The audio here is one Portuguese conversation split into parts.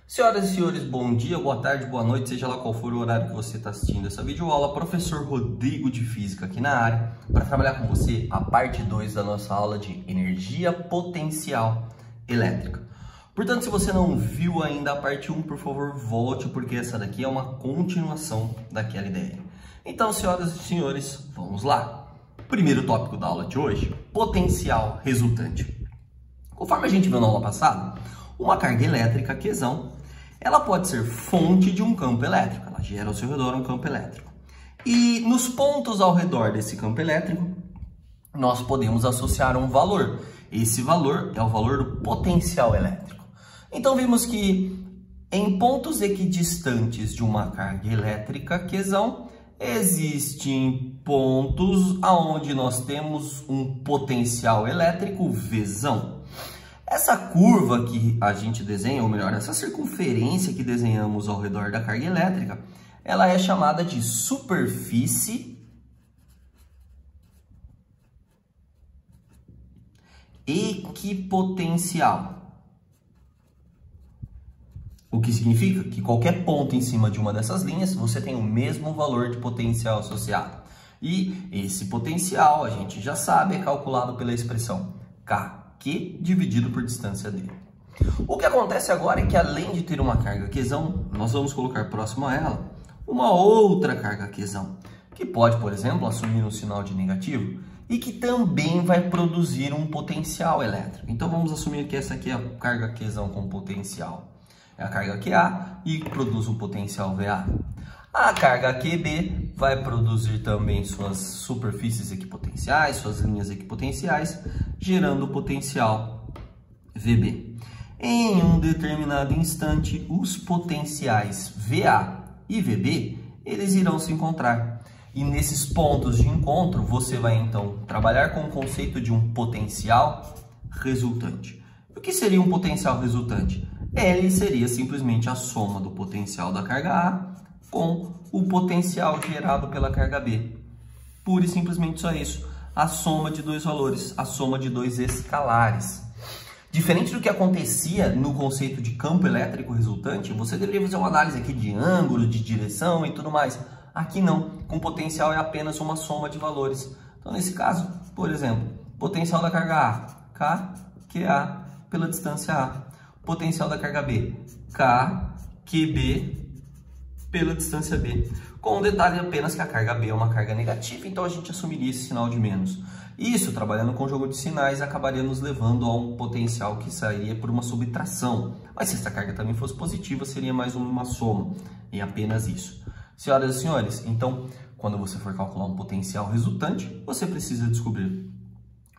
Senhoras e senhores, bom dia, boa tarde, boa noite, seja lá qual for o horário que você está assistindo essa videoaula. Professor Rodrigo de Física aqui na área para trabalhar com você a parte 2 da nossa aula de energia potencial elétrica. Portanto, se você não viu ainda a parte 1, por favor, volte, porque essa daqui é uma continuação daquela ideia. Então, senhoras e senhores, vamos lá. Primeiro tópico da aula de hoje, potencial resultante. Conforme a gente viu na aula passada, uma carga elétrica, Qzão, ela pode ser fonte de um campo elétrico, ela gera ao seu redor um campo elétrico. E nos pontos ao redor desse campo elétrico, nós podemos associar um valor. Esse valor é o valor do potencial elétrico. Então, vimos que em pontos equidistantes de uma carga elétrica, Qzão, existem pontos onde nós temos um potencial elétrico, Vzão. Essa curva que a gente desenha, ou melhor, essa circunferência que desenhamos ao redor da carga elétrica, ela é chamada de superfície equipotencial. O que significa que qualquer ponto em cima de uma dessas linhas, você tem o mesmo valor de potencial associado. E esse potencial, a gente já sabe, é calculado pela expressão K dividido por distância d. O que acontece agora é que, além de ter uma carga Qzão, nós vamos colocar próximo a ela uma outra carga Qzão, que pode, por exemplo, assumir um sinal de negativo e que também vai produzir um potencial elétrico. Então, vamos assumir que essa aqui é a carga Qzão com potencial. É a carga QA e produz um potencial VA. A carga QB vai produzir também suas superfícies equipotenciais, suas linhas equipotenciais, gerando o potencial VB. Em um determinado instante, os potenciais VA e VB, eles irão se encontrar. E nesses pontos de encontro, você vai então trabalhar com o conceito de um potencial resultante. O que seria um potencial resultante? Ele seria simplesmente a soma do potencial da carga A com o potencial gerado pela carga B. Pura e simplesmente só isso. A soma de dois valores, a soma de dois escalares. Diferente do que acontecia no conceito de campo elétrico resultante, você deveria fazer uma análise aqui de ângulo, de direção e tudo mais. Aqui não, com potencial é apenas uma soma de valores. Então, nesse caso, por exemplo, potencial da carga A, K, QA pela distância A. Potencial da carga B, K, QB pela distância B. Com um detalhe apenas que a carga B é uma carga negativa, então a gente assumiria esse sinal de menos. Isso, trabalhando com jogo de sinais, acabaria nos levando a um potencial que sairia por uma subtração. Mas se essa carga também fosse positiva, seria mais uma soma. E apenas isso. Senhoras e senhores, então, quando você for calcular um potencial resultante, você precisa descobrir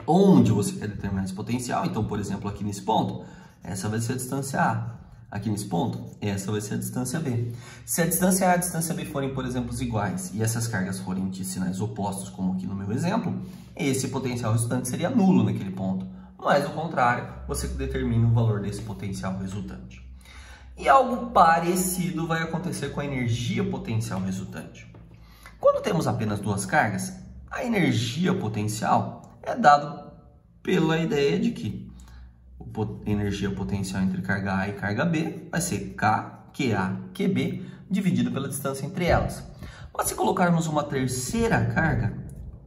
onde você quer determinar esse potencial. Então, por exemplo, aqui nesse ponto, essa vai ser a distância A. Aqui nesse ponto, essa vai ser a distância B. Se a distância A e a distância B forem, por exemplo, iguais e essas cargas forem de sinais opostos, como aqui no meu exemplo, esse potencial resultante seria nulo naquele ponto. Mas, ao contrário, você determina o valor desse potencial resultante. E algo parecido vai acontecer com a energia potencial resultante. Quando temos apenas duas cargas, a energia potencial é dada pela ideia de que energia potencial entre carga A e carga B vai ser K, QA, QB, dividido pela distância entre elas. Mas se colocarmos uma terceira carga,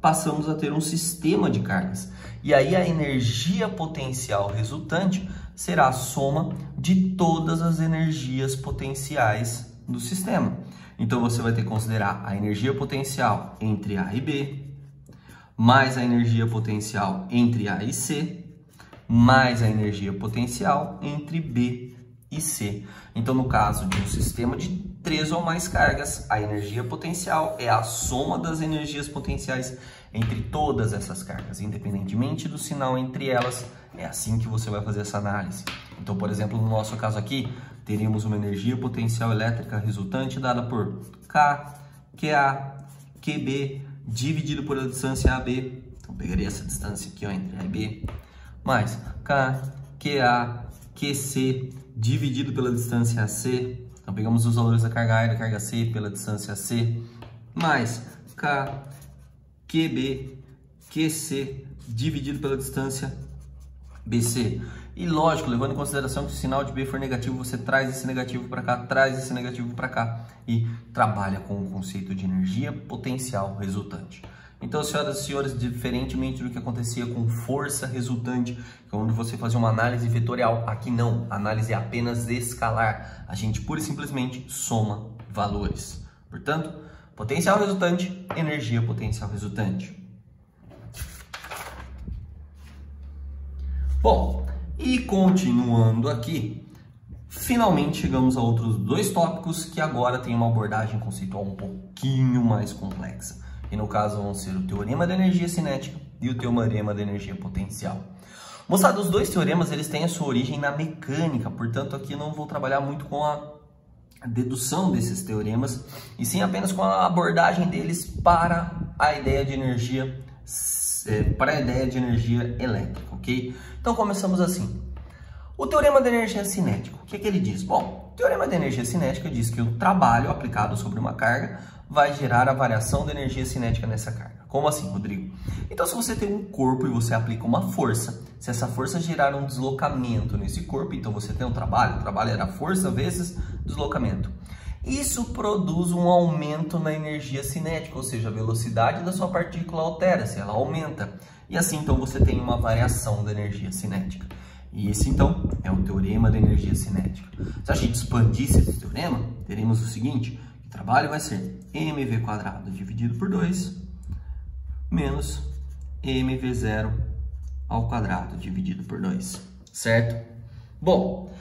passamos a ter um sistema de cargas. E aí a energia potencial resultante será a soma de todas as energias potenciais do sistema. Então você vai ter que considerar a energia potencial entre A e B, mais a energia potencial entre A e C, mais a energia potencial entre B e C. Então, no caso de um sistema de 3 ou mais cargas, a energia potencial é a soma das energias potenciais entre todas essas cargas, independentemente do sinal entre elas. É assim que você vai fazer essa análise. Então, por exemplo, no nosso caso aqui, teríamos uma energia potencial elétrica resultante dada por K, QA, QB, dividido por a distância AB. Então, pegaria essa distância aqui, ó, entre A e B, mais K, QA, QC, dividido pela distância AC. Então, pegamos os valores da carga A e da carga C pela distância AC, mais K, QB, QC, dividido pela distância BC. E lógico, levando em consideração que se o sinal de B for negativo, você traz esse negativo para cá, traz esse negativo para cá e trabalha com o conceito de energia potencial resultante. Então, senhoras e senhores, diferentemente do que acontecia com força resultante, onde você fazia uma análise vetorial, aqui não, a análise é apenas escalar. A gente pura e simplesmente soma valores. Portanto, potencial resultante, energia potencial resultante. Bom, e continuando aqui, finalmente chegamos a outros dois tópicos que agora tem uma abordagem conceitual um pouquinho mais complexa. E no caso vão ser o teorema da energia cinética e o teorema da energia potencial. Moçada, os dois teoremas eles têm a sua origem na mecânica, portanto aqui não vou trabalhar muito com a dedução desses teoremas, e sim apenas com a abordagem deles para a ideia de energia, elétrica, ok? Então começamos assim. O teorema da energia cinética, o que é que ele diz? Bom, o teorema da energia cinética diz que o trabalho aplicado sobre uma carga vai gerar a variação da energia cinética nessa carga. Como assim, Rodrigo? Então, se você tem um corpo e você aplica uma força, se essa força gerar um deslocamento nesse corpo, então você tem um trabalho, o trabalho era força vezes deslocamento. Isso produz um aumento na energia cinética, ou seja, a velocidade da sua partícula altera-se, ela aumenta. E assim, então, você tem uma variação da energia cinética. E esse, então, é o teorema da energia cinética. Se a gente expandisse esse teorema, teremos o seguinte: o trabalho vai ser mv² dividido por 2 menos mv0 ao quadrado dividido por 2, certo? Bom,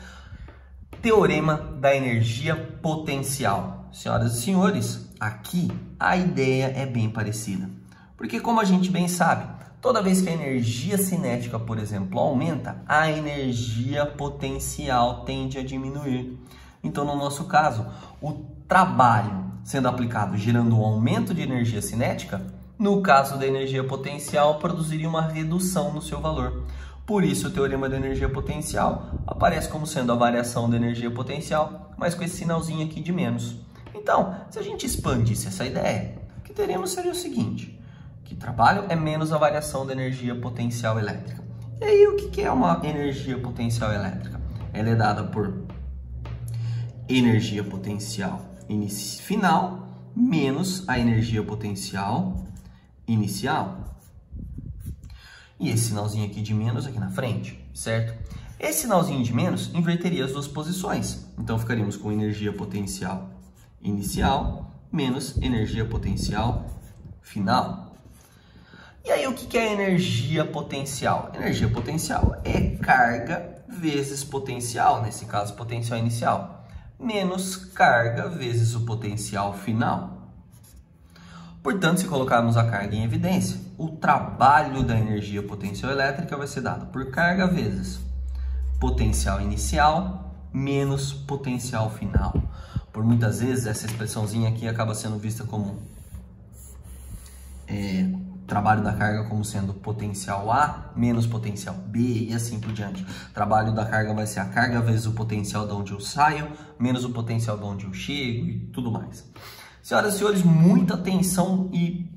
teorema da energia potencial. Senhoras e senhores, aqui a ideia é bem parecida. Porque como a gente bem sabe, toda vez que a energia cinética, por exemplo, aumenta, a energia potencial tende a diminuir. Então, no nosso caso, o trabalho sendo aplicado gerando um aumento de energia cinética, no caso da energia potencial, produziria uma redução no seu valor. Por isso, o teorema da energia potencial aparece como sendo a variação da energia potencial, mas com esse sinalzinho aqui de menos. Então, se a gente expandisse essa ideia, o que teremos seria o seguinte: que trabalho é menos a variação da energia potencial elétrica. E aí, o que é uma energia potencial elétrica? Ela é dada por energia potencial final menos a energia potencial inicial. E esse sinalzinho aqui de menos aqui na frente, certo? Esse sinalzinho de menos inverteria as duas posições. Então, ficaríamos com energia potencial inicial menos energia potencial final. E aí, o que é energia potencial? Energia potencial é carga vezes potencial, nesse caso, potencial inicial, menos carga vezes o potencial final. Portanto, se colocarmos a carga em evidência, o trabalho da energia potencial elétrica vai ser dado por carga vezes potencial inicial menos potencial final. Por muitas vezes, essa expressãozinha aqui acaba sendo vista como trabalho da carga como sendo potencial A menos potencial B e assim por diante. Trabalho da carga vai ser a carga vezes o potencial de onde eu saio, menos o potencial de onde eu chego e tudo mais. Senhoras e senhores, muita atenção e,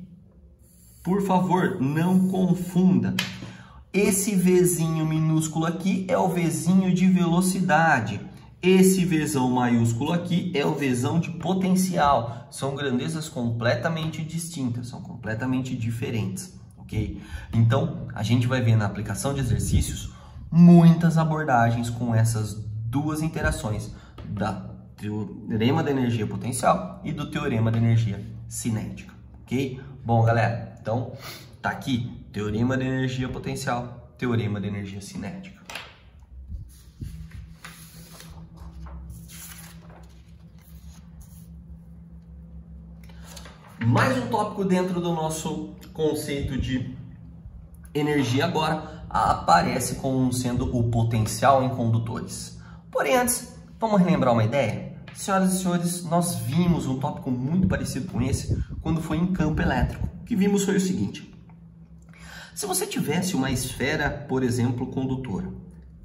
por favor, não confunda. Esse Vzinho minúsculo aqui é o Vzinho de velocidade. Esse Vzão maiúsculo aqui é o Vzão de potencial. São grandezas completamente distintas, são completamente diferentes, ok? Então, a gente vai ver na aplicação de exercícios muitas abordagens com essas duas interações da teorema da energia potencial e do teorema da energia cinética, ok? Bom, galera, então tá aqui teorema da energia potencial, teorema da energia cinética. Mais um tópico dentro do nosso conceito de energia agora aparece como sendo o potencial em condutores. Porém, antes, vamos relembrar uma ideia? Senhoras e senhores, nós vimos um tópico muito parecido com esse quando foi em campo elétrico. O que vimos foi o seguinte: se você tivesse uma esfera, por exemplo, condutora,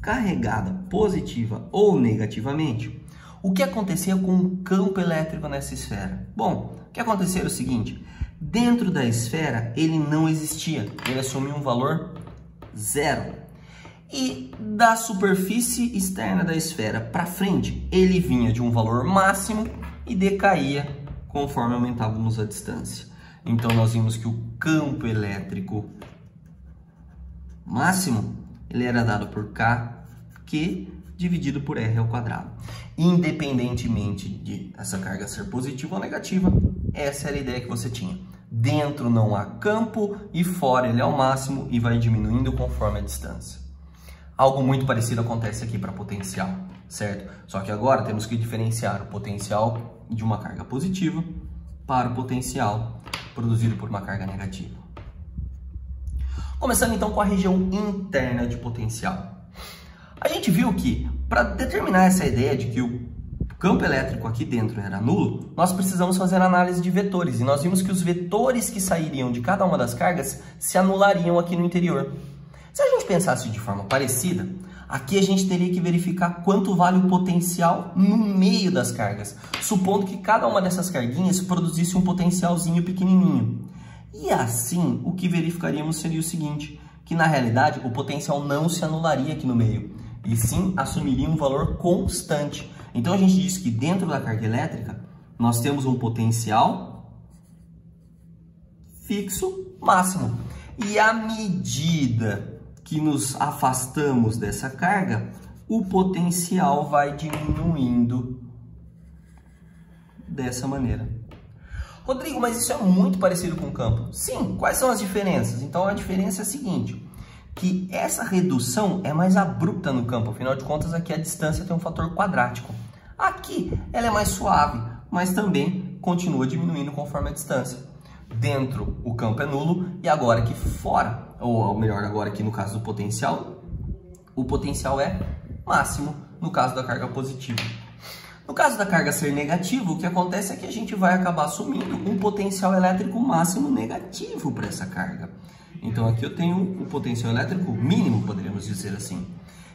carregada positiva ou negativamente, o que acontecia com o campo elétrico nessa esfera? Bom, o que acontecia era o seguinte: dentro da esfera ele não existia, ele assumiu um valor zero. E da superfície externa da esfera para frente, ele vinha de um valor máximo e decaía conforme aumentávamos a distância. Então, nós vimos que o campo elétrico máximo, ele era dado por Kq dividido por R ao quadrado. Independentemente de essa carga ser positiva ou negativa, essa era a ideia que você tinha. Dentro não há campo e fora ele é o máximo e vai diminuindo conforme a distância. Algo muito parecido acontece aqui para potencial, certo? Só que agora temos que diferenciar o potencial de uma carga positiva para o potencial produzido por uma carga negativa. Começando então com a região interna de potencial. A gente viu que para determinar essa ideia de que o campo elétrico aqui dentro era nulo, nós precisamos fazer análise de vetores. E nós vimos que os vetores que sairiam de cada uma das cargas se anulariam aqui no interior. Se a gente pensasse de forma parecida, aqui a gente teria que verificar quanto vale o potencial no meio das cargas, supondo que cada uma dessas carguinhas produzisse um potencialzinho pequenininho. E assim, o que verificaríamos seria o seguinte, que na realidade o potencial não se anularia aqui no meio, e sim assumiria um valor constante. Então a gente diz que dentro da carga elétrica, nós temos um potencial fixo máximo. E à medida que nos afastamos dessa carga, o potencial vai diminuindo dessa maneira. Rodrigo, mas isso é muito parecido com o campo. Sim, quais são as diferenças? Então a diferença é a seguinte, que essa redução é mais abrupta no campo, afinal de contas aqui a distância tem um fator quadrático. Aqui ela é mais suave, mas também continua diminuindo conforme a distância. Dentro o campo é nulo e agora aqui fora, ou melhor, agora aqui no caso do potencial, o potencial é máximo no caso da carga positiva. No caso da carga ser negativa, o que acontece é que a gente vai acabar assumindo um potencial elétrico máximo negativo para essa carga. Então aqui eu tenho o potencial elétrico mínimo, poderíamos dizer assim.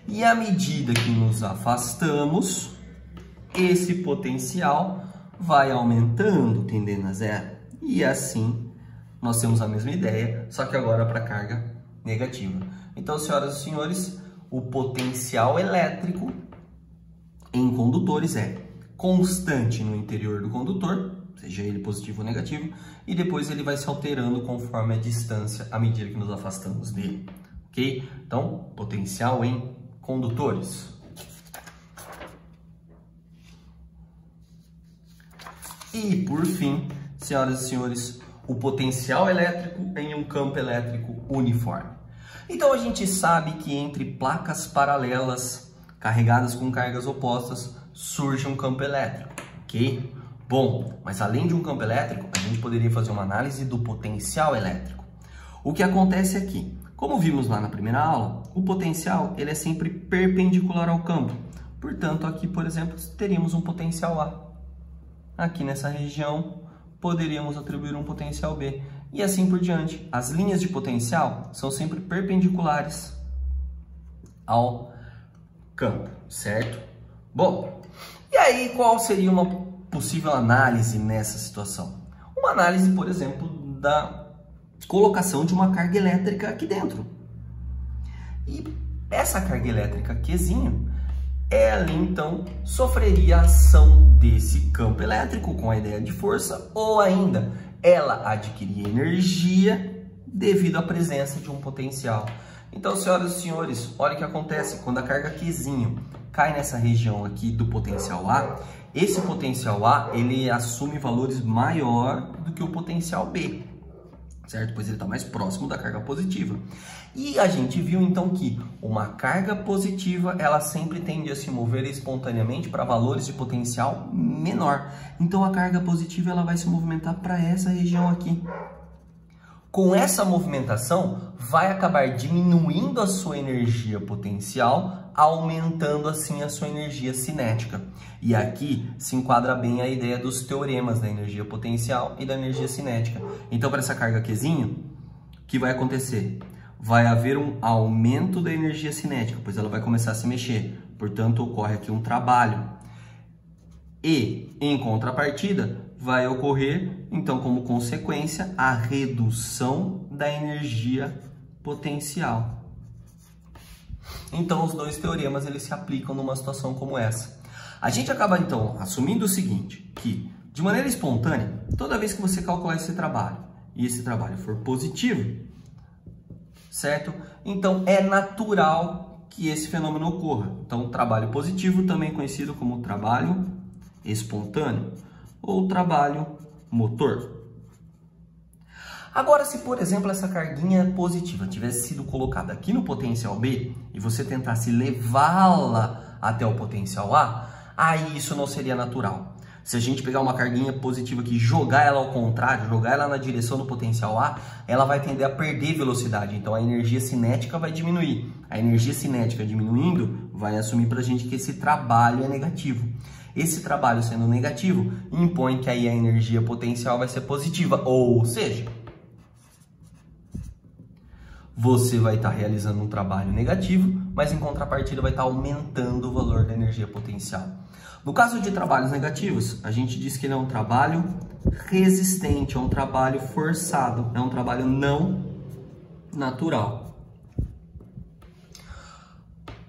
E à medida que nos afastamos, esse potencial vai aumentando, tendendo a zero. E assim, nós temos a mesma ideia, só que agora para carga negativa. Então, senhoras e senhores, o potencial elétrico em condutores é constante no interior do condutor, seja ele positivo ou negativo, e depois ele vai se alterando conforme a distância à medida que nos afastamos dele, ok? Então, potencial em condutores. E, por fim, senhoras e senhores, o potencial elétrico em um campo elétrico uniforme. Então, a gente sabe que entre placas paralelas carregadas com cargas opostas, surge um campo elétrico, ok? Bom, mas além de um campo elétrico, a gente poderia fazer uma análise do potencial elétrico. O que acontece aqui? Como vimos lá na primeira aula, o potencial ele é sempre perpendicular ao campo. Portanto, aqui, por exemplo, teríamos um potencial A. Aqui nessa região, poderíamos atribuir um potencial B. E assim por diante. As linhas de potencial são sempre perpendiculares ao campo, certo? Bom, e aí qual seria uma possível análise nessa situação? Uma análise, por exemplo, da colocação de uma carga elétrica aqui dentro. E essa carga elétrica Qzinho, ela então sofreria a ação desse campo elétrico com a ideia de força, ou ainda ela adquiria energia devido à presença de um potencial. Então, senhoras e senhores, olha o que acontece quando a carga Qzinho cai nessa região aqui do potencial A. Esse potencial A, ele assume valores maior do que o potencial B, certo? Pois ele está mais próximo da carga positiva. E a gente viu então que uma carga positiva, ela sempre tende a se mover espontaneamente para valores de potencial menor. Então a carga positiva ela vai se movimentar para essa região aqui. Com essa movimentação, vai acabar diminuindo a sua energia potencial, aumentando assim a sua energia cinética. E aqui se enquadra bem a ideia dos teoremas da energia potencial e da energia cinética. Então, para essa carga Qzinho, o que vai acontecer? Vai haver um aumento da energia cinética, pois ela vai começar a se mexer. Portanto, ocorre aqui um trabalho. E, em contrapartida, vai ocorrer, então, como consequência, a redução da energia potencial. Então, os dois teoremas eles se aplicam numa situação como essa. A gente acaba, então, assumindo o seguinte, que, de maneira espontânea, toda vez que você calcular esse trabalho, e esse trabalho for positivo, certo? Então, é natural que esse fenômeno ocorra. Então, trabalho positivo, também conhecido como trabalho espontâneo, ou trabalho motor. Agora, se por exemplo essa carguinha positiva tivesse sido colocada aqui no potencial B e você tentasse levá-la até o potencial A, aí isso não seria natural. Se a gente pegar uma carguinha positiva aqui e jogar ela ao contrário, jogar ela na direção do potencial A, ela vai tender a perder velocidade, então a energia cinética vai diminuir. A energia cinética diminuindo vai assumir para a gente que esse trabalho é negativo. Esse trabalho sendo negativo impõe que aí a energia potencial vai ser positiva, ou seja, você vai estar realizando um trabalho negativo, mas em contrapartida vai estar aumentando o valor da energia potencial. No caso de trabalhos negativos, a gente diz que ele é um trabalho resistente, é um trabalho forçado, é um trabalho não natural.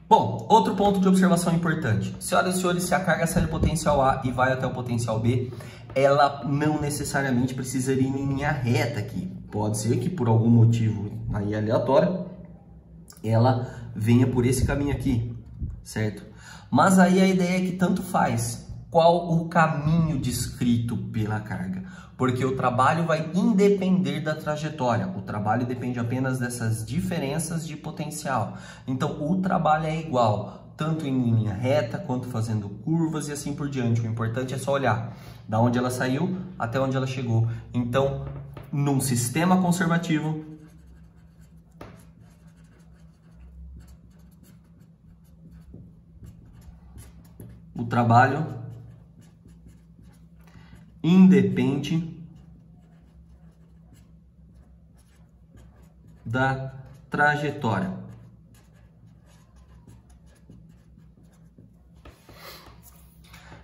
Bom, outro ponto de observação importante. Senhoras e senhores, se a carga sai do potencial A e vai até o potencial B, ela não necessariamente precisa ir em linha reta aqui. Pode ser que por algum motivo aí aleatório, ela venha por esse caminho aqui, certo? Mas aí a ideia é que tanto faz qual o caminho descrito pela carga, porque o trabalho vai independer da trajetória, o trabalho depende apenas dessas diferenças de potencial. Então o trabalho é igual, tanto em linha reta quanto fazendo curvas e assim por diante. O importante é só olhar da onde ela saiu até onde ela chegou. Então, num sistema conservativo, o trabalho independe da trajetória.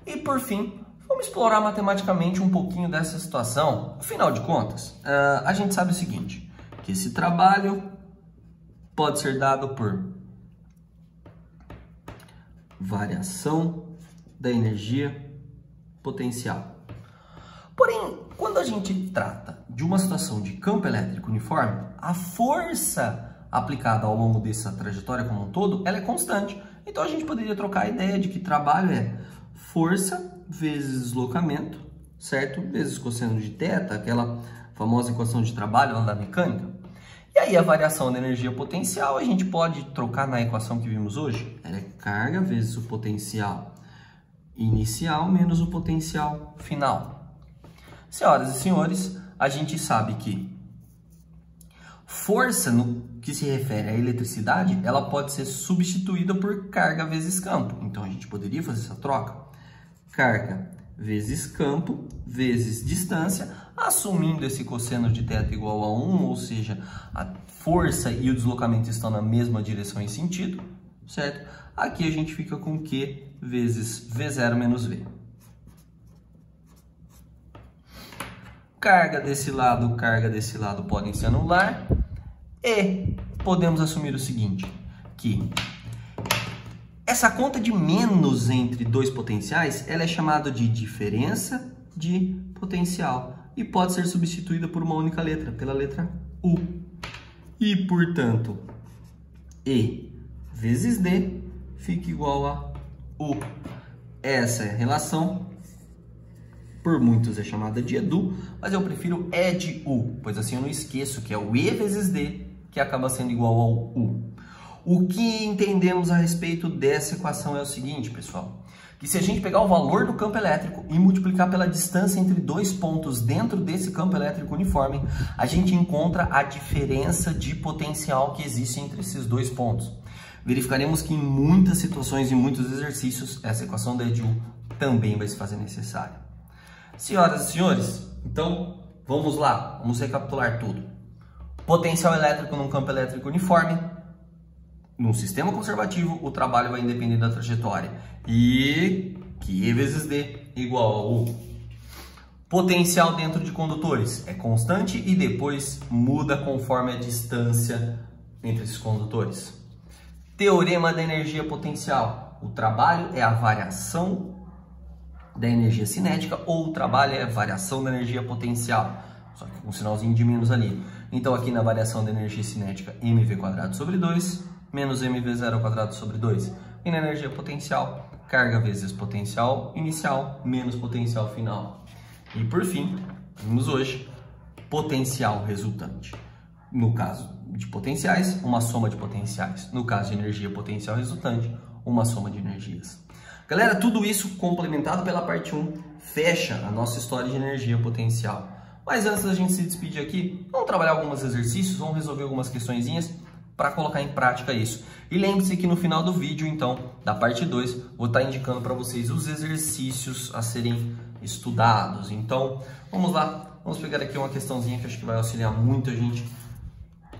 E por fim, vamos explorar matematicamente um pouquinho dessa situação. Afinal de contas, a gente sabe o seguinte, que esse trabalho pode ser dado por variação da energia potencial. Porém, quando a gente trata de uma situação de campo elétrico uniforme, a força aplicada ao longo dessa trajetória como um todo, ela é constante. Então a gente poderia trocar a ideia de que trabalho é força vezes deslocamento, certo? Vezes cosseno de θ, aquela famosa equação de trabalho lá da mecânica. E aí a variação da energia potencial a gente pode trocar na equação que vimos hoje. Ela é carga vezes o potencial inicial menos o potencial final. Senhoras e senhores, a gente sabe que força, no que se refere à eletricidade, ela pode ser substituída por carga vezes campo. Então a gente poderia fazer essa troca. Carga vezes campo vezes distância, assumindo esse cosseno de θ igual a 1, ou seja, a força e o deslocamento estão na mesma direção e sentido, certo? Aqui a gente fica com Q vezes V0 menos V. Carga desse lado podem se anular e podemos assumir o seguinte, que essa conta de menos entre dois potenciais, ela é chamada de diferença de potencial e pode ser substituída por uma única letra, pela letra U. E, portanto, E vezes D fica igual a U. Essa é a relação, por muitos é chamada de EDU, mas eu prefiro E de U, pois assim eu não esqueço que é o E vezes D que acaba sendo igual ao U. O que entendemos a respeito dessa equação é o seguinte, pessoal, que se a gente pegar o valor do campo elétrico e multiplicar pela distância entre dois pontos dentro desse campo elétrico uniforme, a gente encontra a diferença de potencial que existe entre esses dois pontos. Verificaremos que em muitas situações e muitos exercícios, essa equação da EDU também vai se fazer necessária. Senhoras e senhores, então vamos lá, vamos recapitular tudo. Potencial elétrico num campo elétrico uniforme. Num sistema conservativo, o trabalho vai depender da trajetória. E Q vezes D igual a U. Potencial dentro de condutores é constante e depois muda conforme a distância entre esses condutores. Teorema da energia potencial. O trabalho é a variação da energia cinética ou o trabalho é a variação da energia potencial. Só que com um sinalzinho de menos ali. Então aqui na variação da energia cinética, mv² sobre 2 menos mv0² sobre 2. E na energia potencial, carga vezes potencial inicial menos potencial final. E por fim, vimos hoje potencial resultante. No caso de potenciais, uma soma de potenciais. No caso de energia potencial resultante, uma soma de energias. Galera, tudo isso complementado pela parte 1 fecha a nossa história de energia potencial. Mas antes da gente se despedir aqui, vamos trabalhar alguns exercícios, vamos resolver algumas questõezinhas para colocar em prática isso. E lembre-se que no final do vídeo, então, da parte 2, vou estar indicando para vocês os exercícios a serem estudados. Então, vamos lá, vamos pegar aqui uma questãozinha que acho que vai auxiliar muito a gente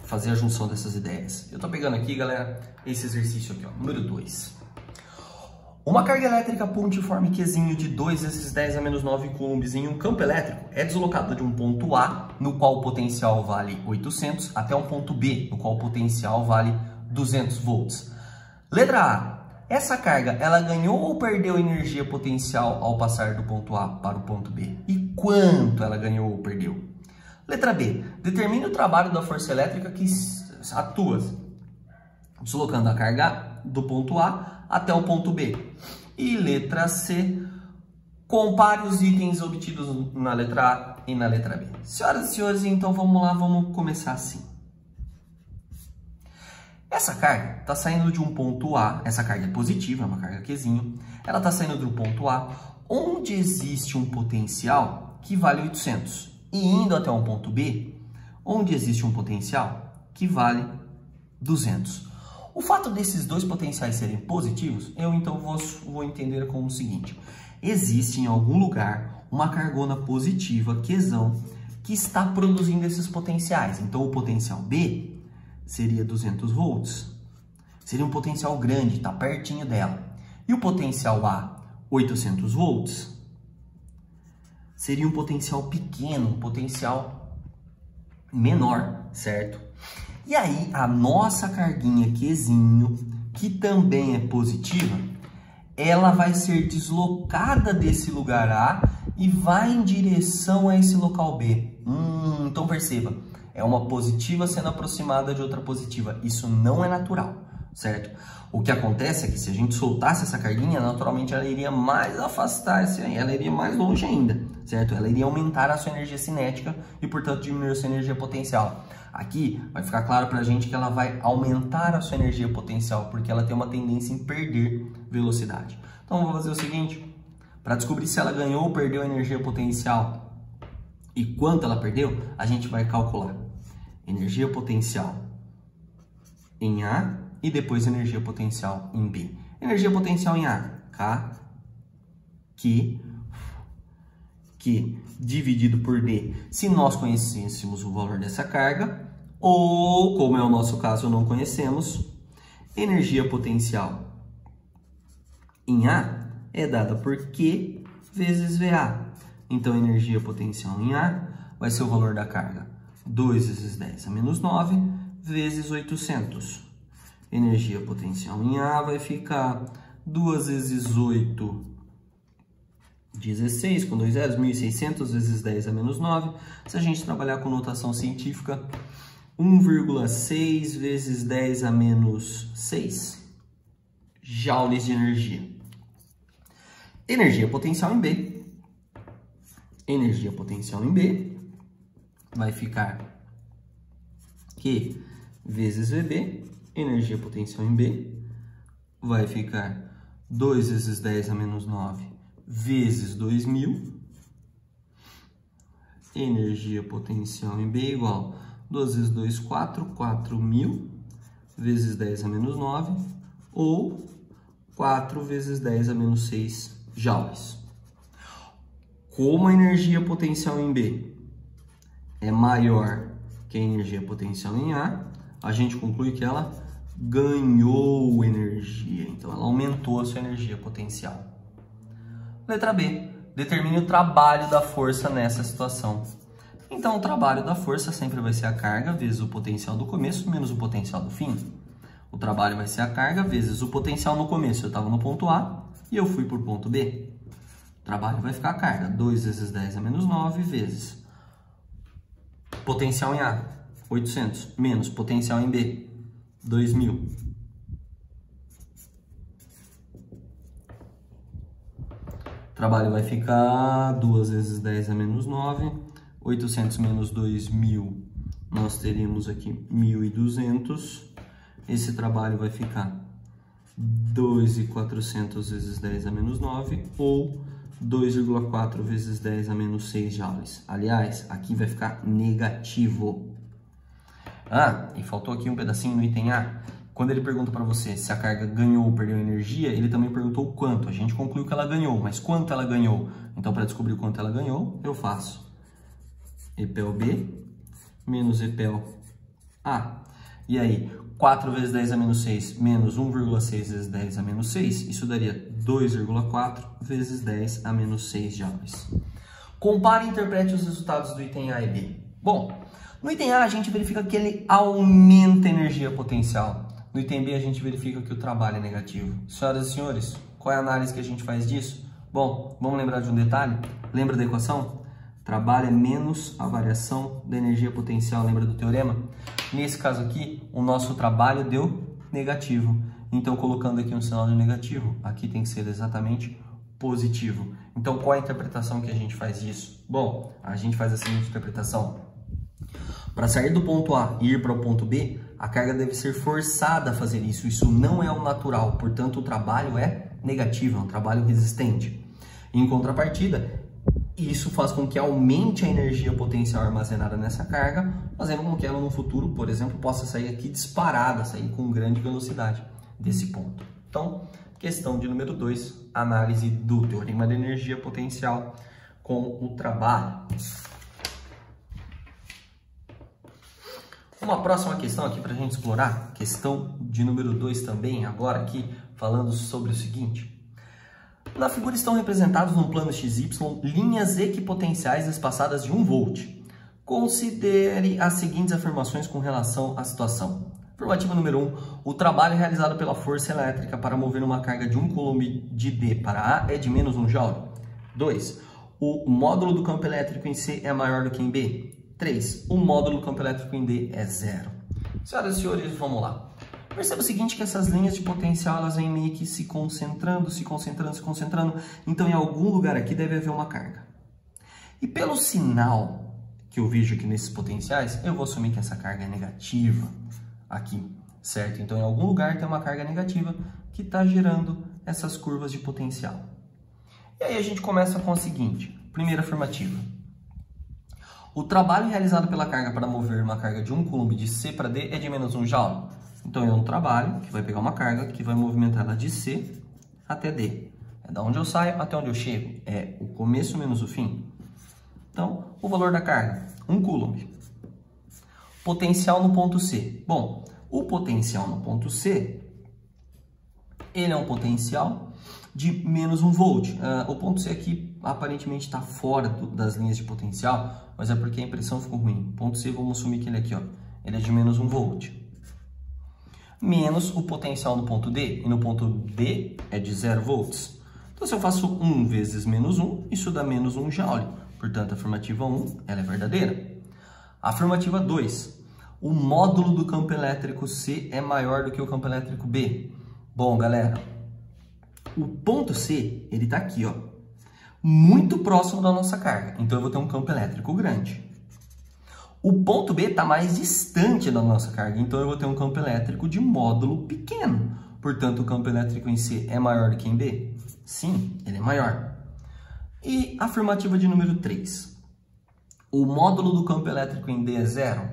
fazer a junção dessas ideias. Eu estou pegando aqui, galera, esse exercício aqui, ó, número 2. Uma carga elétrica pontiforme Qzinho de 2 vezes 10 a menos 9 coulombs em um campo elétrico é deslocada de um ponto A, no qual o potencial vale 800, até um ponto B, no qual o potencial vale 200 volts. Letra A. Essa carga, ela ganhou ou perdeu energia potencial ao passar do ponto A para o ponto B? E quanto ela ganhou ou perdeu? Letra B. Determine o trabalho da força elétrica que atua deslocando a carga do ponto A até o ponto B. E letra C. Compare os itens obtidos na letra A e na letra B. Senhoras e senhores, então vamos lá, vamos começar assim. Essa carga está saindo de um ponto A, essa carga é positiva, é uma carga Qzinho. Ela está saindo do ponto A, onde existe um potencial que vale 800. E indo até um ponto B, onde existe um potencial que vale 200. O fato desses dois potenciais serem positivos, eu então vou entender como o seguinte. Existe em algum lugar uma cargona positiva, Qzão, que está produzindo esses potenciais. Então o potencial B seria 200 volts. Seria um potencial grande, está pertinho dela. E o potencial A, 800 volts, seria um potencial pequeno, um potencial menor, certo? E aí, a nossa carguinha Qzinho, que também é positiva, ela vai ser deslocada desse lugar A e vai em direção a esse local B. Então perceba, é uma positiva sendo aproximada de outra positiva. Isso não é natural, certo? O que acontece é que se a gente soltasse essa carguinha, naturalmente ela iria mais afastar-se, ela iria mais longe ainda, certo? Ela iria aumentar a sua energia cinética e, portanto, diminuir a sua energia potencial. Aqui vai ficar claro para a gente que ela vai aumentar a sua energia potencial, porque ela tem uma tendência em perder velocidade. Então, vamos fazer o seguinte, para descobrir se ela ganhou ou perdeu energia potencial e quanto ela perdeu, a gente vai calcular energia potencial em A e depois energia potencial em B. Energia potencial em A, K, Q dividido por D, se nós conhecêssemos o valor dessa carga, ou, como é o nosso caso, não conhecemos, energia potencial em A é dada por Q vezes VA. Então, energia potencial em A vai ser o valor da carga 2 vezes 10 a menos 9 vezes 800. Energia potencial em A vai ficar 2 vezes 8, 16, com 2 zeros, 1.600 vezes 10 a menos 9. Se a gente trabalhar com notação científica, 1,6 vezes 10 a menos 6 joules de energia. Energia potencial em B. Energia potencial em B vai ficar Q vezes VB. Energia potencial em B vai ficar 2 vezes 10 a menos 9 vezes 2.000. Energia potencial em B igual 2 vezes 2, 4, 4.000 vezes 10 a menos 9, ou 4 vezes 10 a menos 6 joules. Como a energia potencial em B é maior que a energia potencial em A, a gente conclui que ela ganhou energia, então ela aumentou a sua energia potencial. Letra B. Determine o trabalho da força nessa situação. Então, o trabalho da força sempre vai ser a carga vezes o potencial do começo menos o potencial do fim. O trabalho vai ser a carga vezes o potencial no começo. Eu estava no ponto A e eu fui para o ponto B. O trabalho vai ficar a carga. 2 vezes 10 a menos 9 vezes potencial em A, 800, menos potencial em B, 2000. O trabalho vai ficar 2 vezes 10 a menos 9, 800 menos 2000, nós teríamos aqui 1.200. Esse trabalho vai ficar 2.400 vezes 10 a menos 9, ou 2,4 vezes 10 a menos 6 joules. Aliás, aqui vai ficar negativo. Ah, e faltou aqui um pedacinho no item A. Quando ele pergunta para você se a carga ganhou ou perdeu energia, ele também perguntou quanto. A gente concluiu que ela ganhou, mas quanto ela ganhou? Então, para descobrir quanto ela ganhou, eu faço EPEL B menos EPEL A. E aí, 4 vezes 10 a menos 6 menos 1,6 vezes 10 a menos 6, isso daria 2,4 vezes 10 a menos 6 joules. Compare e interprete os resultados do item A e B. Bom, no item A a gente verifica que ele aumenta a energia potencial. No item B a gente verifica que o trabalho é negativo. Senhoras e senhores, qual é a análise que a gente faz disso? Bom, vamos lembrar de um detalhe? Lembra da equação? Trabalho é menos a variação da energia potencial, lembra do teorema? Nesse caso aqui, o nosso trabalho deu negativo. Então, colocando aqui um sinal de negativo, aqui tem que ser exatamente positivo. Então, qual é a interpretação que a gente faz disso? Bom, a gente faz a seguinte interpretação. Para sair do ponto A e ir para o ponto B, a carga deve ser forçada a fazer isso. Isso não é o natural, portanto, o trabalho é negativo, é um trabalho resistente. Em contrapartida, isso faz com que aumente a energia potencial armazenada nessa carga, fazendo com que ela no futuro, por exemplo, possa sair aqui disparada, sair com grande velocidade desse ponto. Então, questão de número 2, análise do teorema da energia potencial com o trabalho. Uma próxima questão aqui para a gente explorar, questão de número 2 também, agora aqui falando sobre o seguinte. Na figura estão representados no plano XY linhas equipotenciais espaçadas de 1 volt. Considere as seguintes afirmações com relação à situação. Afirmativa número 1. O trabalho realizado pela força elétrica para mover uma carga de 1 coulomb de D para A é de menos 1 joule. 2. O módulo do campo elétrico em C é maior do que em B. 3. O módulo do campo elétrico em D é 0. Senhoras e senhores, vamos lá. Perceba o seguinte, que essas linhas de potencial, elas vêm meio que se concentrando. Então, em algum lugar aqui deve haver uma carga. E pelo sinal que eu vejo aqui nesses potenciais, eu vou assumir que essa carga é negativa aqui, certo? Então, em algum lugar tem uma carga negativa que está gerando essas curvas de potencial. E aí a gente começa com a seguinte, primeira afirmativa. O trabalho realizado pela carga para mover uma carga de 1 coulomb de C para D é de menos 1 joule. Então, é um trabalho que vai pegar uma carga que vai movimentar ela de C até D. É da onde eu saio até onde eu chego. É o começo menos o fim. Então, o valor da carga, 1 coulomb. Potencial no ponto C. Bom, o potencial no ponto C, ele é um potencial de menos 1 volt. O ponto C aqui aparentemente está fora das linhas de potencial, mas é porque a impressão ficou ruim. Ponto C, vamos assumir que ele aqui, ó, ele é de menos 1 volt. Menos o potencial no ponto D, e no ponto B é de 0 volts. Então, se eu faço 1 vezes menos 1, isso dá menos 1 joule. Portanto, a afirmativa 1, ela é verdadeira. Afirmativa 2. O módulo do campo elétrico C é maior do que o campo elétrico B. Bom, galera, o ponto C, ele está aqui, ó, muito próximo da nossa carga. Então, eu vou ter um campo elétrico grande. O ponto B está mais distante da nossa carga, então eu vou ter um campo elétrico de módulo pequeno. Portanto, o campo elétrico em C é maior do que em B? Sim, ele é maior. E afirmativa de número 3. O módulo do campo elétrico em D é 0?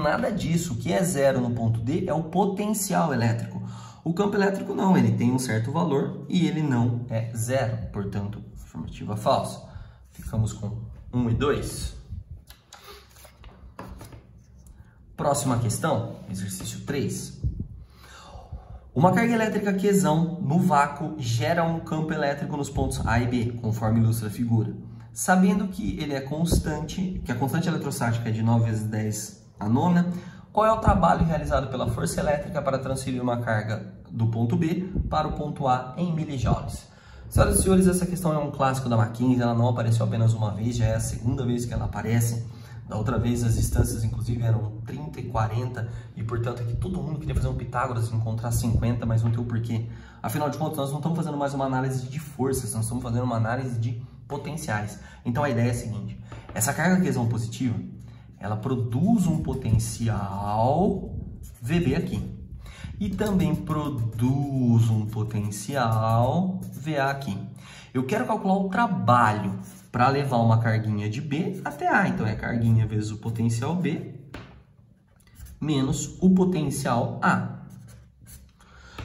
Nada disso. O que é 0 no ponto D é o potencial elétrico. O campo elétrico não, ele tem um certo valor e ele não é 0. Portanto, afirmativa falsa. Ficamos com 1 e 2. Próxima questão, exercício 3. Uma carga elétrica Qzão no vácuo gera um campo elétrico nos pontos A e B, conforme ilustra a figura. Sabendo que ele é constante, que a constante eletrostática é de 9 vezes 10 a nona, Qual é o trabalho realizado pela força elétrica para transferir uma carga do ponto B para o ponto A em milijoules? Senhoras e senhores, essa questão é um clássico da McKinsey, ela não apareceu apenas uma vez, já é a segunda vez que ela aparece. Da outra vez as distâncias inclusive eram 30 e 40 e portanto aqui todo mundo queria fazer um Pitágoras e encontrar 50, mas não tem o porquê. Afinal de contas, nós não estamos fazendo mais uma análise de forças, nós estamos fazendo uma análise de potenciais. Então a ideia é a seguinte, essa carga quesão positiva, ela produz um potencial VB aqui. E também produz um potencial VA aqui. Eu quero calcular o trabalho para levar uma carguinha de B até A. Então é a carguinha vezes o potencial B menos o potencial A.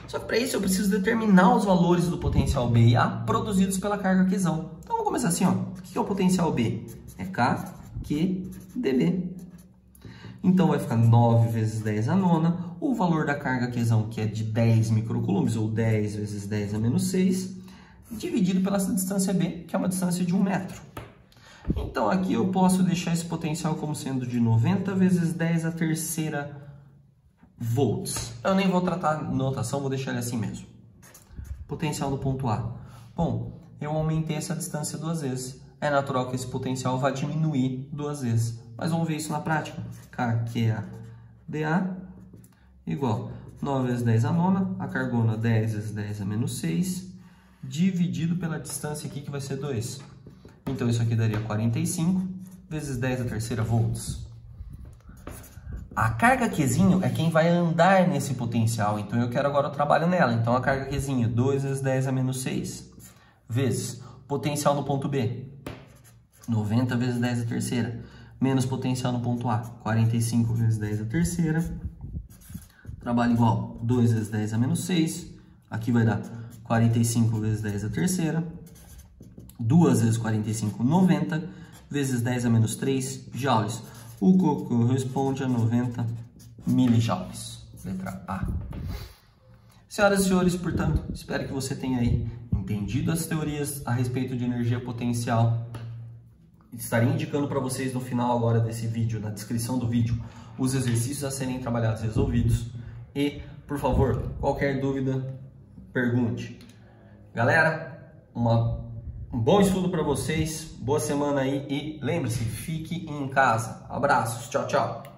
Só que para isso eu preciso determinar os valores do potencial B e A produzidos pela carga quesão. Então vamos começar assim, ó. O que é o potencial B? É K, Q, dB. Então vai ficar 9 vezes 10 a nona, o valor da carga quesão, que é de 10 microcoulombs, ou 10 vezes 10 a menos 6, dividido pela distância B, que é uma distância de 1 metro. Então aqui eu posso deixar esse potencial como sendo de 90 vezes 10 a terceira volts. Eu nem vou tratar notação, vou deixar ele assim mesmo. Potencial do ponto A. Bom, eu aumentei essa distância 2 vezes. É natural que esse potencial vai diminuir 2 vezes. Mas vamos ver isso na prática. K, Q, A, dA igual 9 vezes 10 a nona, a cargona 10 vezes 10 a menos 6, dividido pela distância aqui que vai ser 2. Então isso aqui daria 45 vezes 10 a terceira volts. A carga Qzinho é quem vai andar nesse potencial, então eu quero agora o trabalho nela. Então a carga Qzinho, 2 vezes 10 a menos 6, vezes potencial no ponto B, 90 vezes 10 a terceira, menos potencial no ponto A, 45 vezes 10 a terceira, trabalho igual 2 vezes 10 a menos 6, aqui vai dar 45 vezes 10 a terceira, 2 vezes 45, 90, vezes 10 a menos 3 joules, o que corresponde a 90 milijoules, letra A. Senhoras e senhores, portanto, espero que você tenha aí entendido as teorias a respeito de energia potencial. Estarei indicando para vocês no final agora desse vídeo, na descrição do vídeo, os exercícios a serem trabalhados e resolvidos. E, por favor, qualquer dúvida, pergunte. Galera, um bom estudo para vocês, boa semana aí e lembre-se, fique em casa. Abraços, tchau, tchau.